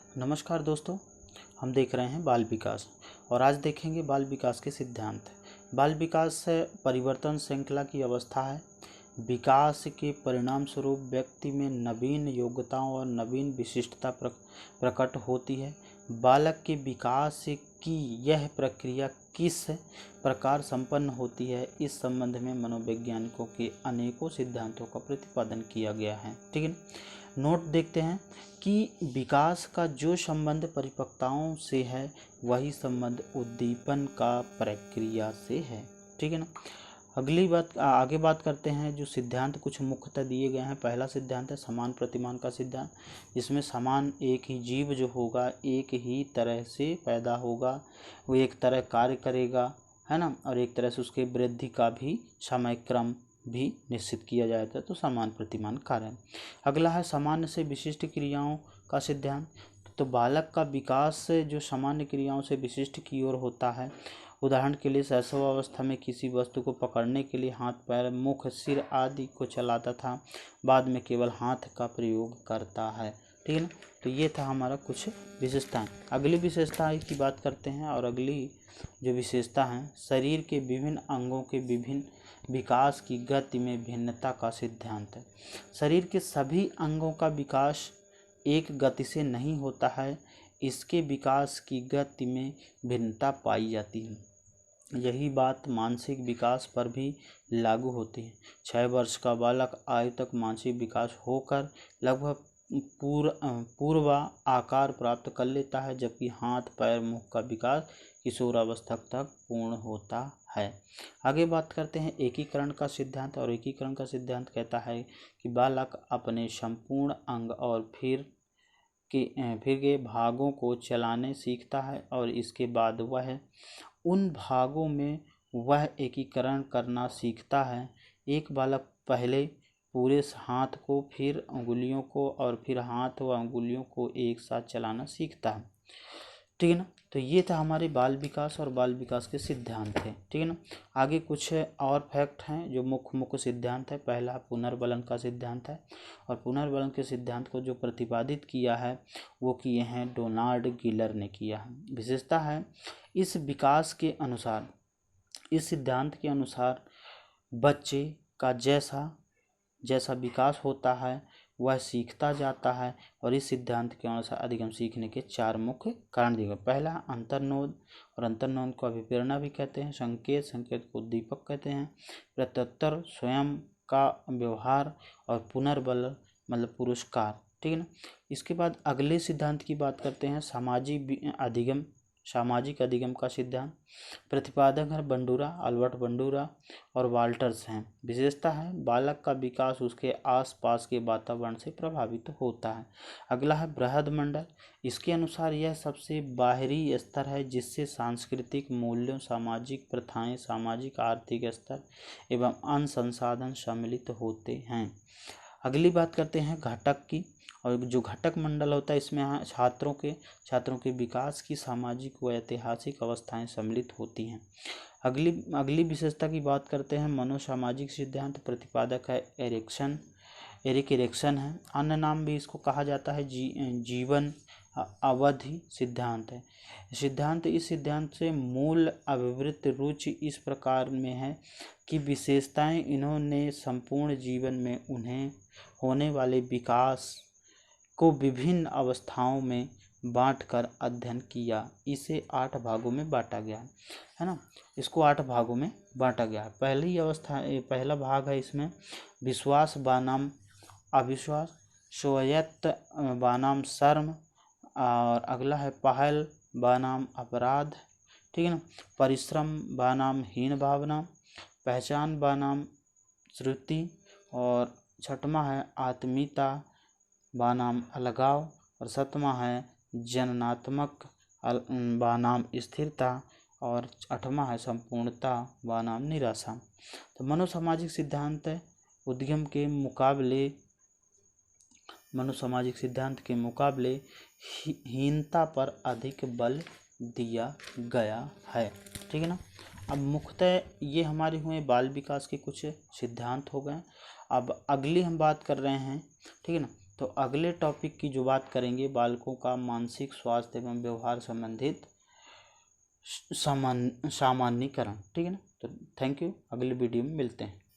नमस्कार दोस्तों, हम देख रहे हैं बाल विकास और आज देखेंगे बाल विकास के सिद्धांत। बाल विकास परिवर्तन श्रृंखला की अवस्था है। विकास के परिणाम स्वरूप व्यक्ति में नवीन योग्यताओं और नवीन विशिष्टता प्रकट होती है। बालक के विकास की यह प्रक्रिया किस प्रकार संपन्न होती है, इस संबंध में मनोवैज्ञानिकों के अनेकों सिद्धांतों का प्रतिपादन किया गया है। ठीक है, नोट देखते हैं कि विकास का जो संबंध परिपक्वताओं से है वही संबंध उद्दीपन का प्रक्रिया से है। ठीक है ना। अगली बात आगे बात करते हैं। जो सिद्धांत कुछ मुख्यतः दिए गए हैं। पहला सिद्धांत है समान प्रतिमान का सिद्धांत, जिसमें समान एक ही जीव जो होगा एक ही तरह से पैदा होगा, वो एक तरह कार्य करेगा, है ना, और एक तरह से उसके वृद्धि का भी समय क्रम भी निश्चित किया जाता है, तो समान प्रतिमान कार्य। अगला है सामान्य से विशिष्ट क्रियाओं का सिद्धांत। तो बालक का विकास जो सामान्य क्रियाओं से विशिष्ट की ओर होता है। उदाहरण के लिए शैशवावस्था में किसी वस्तु को पकड़ने के लिए हाथ, पैर, मुख, सिर आदि को चलाता था, बाद में केवल हाथ का प्रयोग करता है। ठीक है ना। तो ये था हमारा कुछ विशेषताएं। अगली विशेषता की बात करते हैं और अगली जो विशेषता है शरीर के विभिन्न अंगों के विभिन्न विकास की गति में भिन्नता का सिद्धांत है। शरीर के सभी अंगों का विकास एक गति से नहीं होता है, इसके विकास की गति में भिन्नता पाई जाती है। यही बात मानसिक विकास पर भी लागू होती है। 6 वर्ष का बालक आयु तक मानसिक विकास होकर लगभग पूर्व आकार प्राप्त कर लेता है, जबकि हाथ, पैर, मुख का विकास किशोरावस्था तक पूर्ण होता है। आगे बात करते हैं एकीकरण का सिद्धांत। और एकीकरण का सिद्धांत कहता है कि बालक अपने संपूर्ण अंग और फिर के भागों को चलाने सीखता है और इसके बाद वह उन भागों में वह एकीकरण करना सीखता है। एक बालक पहले पूरे हाथ को, फिर उंगलियों को और फिर हाथ व उंगलियों को एक साथ चलाना सीखता है। ठीक है ना। तो ये था हमारे बाल विकास और बाल विकास के सिद्धांत थे। ठीक है ना। आगे कुछ और फैक्ट हैं जो मुख्य सिद्धांत है। पहला पुनर्बलन का सिद्धांत है और पुनर्बलन के सिद्धांत को जो प्रतिपादित किया है वो किए हैं डोनाल्ड गिलर ने किया है। विशेषता है इस विकास के अनुसार, इस सिद्धांत के अनुसार बच्चे का जैसा विकास होता है वह सीखता जाता है। और इस सिद्धांत के अनुसार अधिगम सीखने के 4 मुख्य कारण दिए गए। पहला अंतर्नोद, और अंतर्नोद को अभिप्रेरणा भी कहते हैं। संकेत को उद्दीपक कहते हैं। प्रत्युत्तर स्वयं का व्यवहार और पुनर्बल मतलब पुरस्कार। ठीक है ना। इसके बाद अगले सिद्धांत की बात करते हैं सामाजिक अधिगम का सिद्धांत। प्रतिपादक है बंडूरा, अल्बर्ट बंडूरा और वाल्टर्स हैं। विशेषता है बालक का विकास उसके आसपास के वातावरण से प्रभावित होता है। अगला है बृहद मंडल। इसके अनुसार यह सबसे बाहरी स्तर है जिससे सांस्कृतिक मूल्यों, सामाजिक प्रथाएं, सामाजिक आर्थिक स्तर एवं अन्य संसाधन सम्मिलित होते हैं। अगली बात करते हैं घटक की। और जो घटक मंडल होता है इसमें छात्रों के विकास की सामाजिक व ऐतिहासिक अवस्थाएं सम्मिलित होती हैं। अगली विशेषता की बात करते हैं मनोसामाजिक सिद्धांत। प्रतिपादक है एरिक एरिक्सन है। अन्य नाम भी इसको कहा जाता है जीवन अवधि सिद्धांत है। इस सिद्धांत से मूल अभिवृत्त रुचि इस प्रकार में है कि विशेषताएं इन्होंने संपूर्ण जीवन में उन्हें होने वाले विकास को विभिन्न अवस्थाओं में बांटकर अध्ययन किया। इसे 8 भागों में बांटा गया है ना। इसको 8 भागों में बांटा गया है। पहला भाग है इसमें विश्वास बनाम अविश्वास, स्वायत्त बनाम शर्म, और अगला है पहल बनाम अपराध। ठीक है ना। परिश्रम बनाम हीन भावना, पहचान बनाम श्रुति, और छठवां है आत्मीयता बनाम अलगाव, और 7वां है जननात्मक बनाम स्थिरता, और 8वां है संपूर्णता बनाम निराशा। तो मनोसामाजिक सिद्धांत के मुकाबले हीनता पर अधिक बल दिया गया है। ठीक है ना। अब मुख्यतः ये हमारे हुए बाल विकास के कुछ सिद्धांत हो गए। अब अगली हम बात कर रहे हैं, ठीक है ना, तो अगले टॉपिक की जो बात करेंगे, बालकों का मानसिक स्वास्थ्य एवं व्यवहार संबंधित सामान्यीकरण। ठीक है ना। तो थैंक यू, अगले वीडियो में मिलते हैं।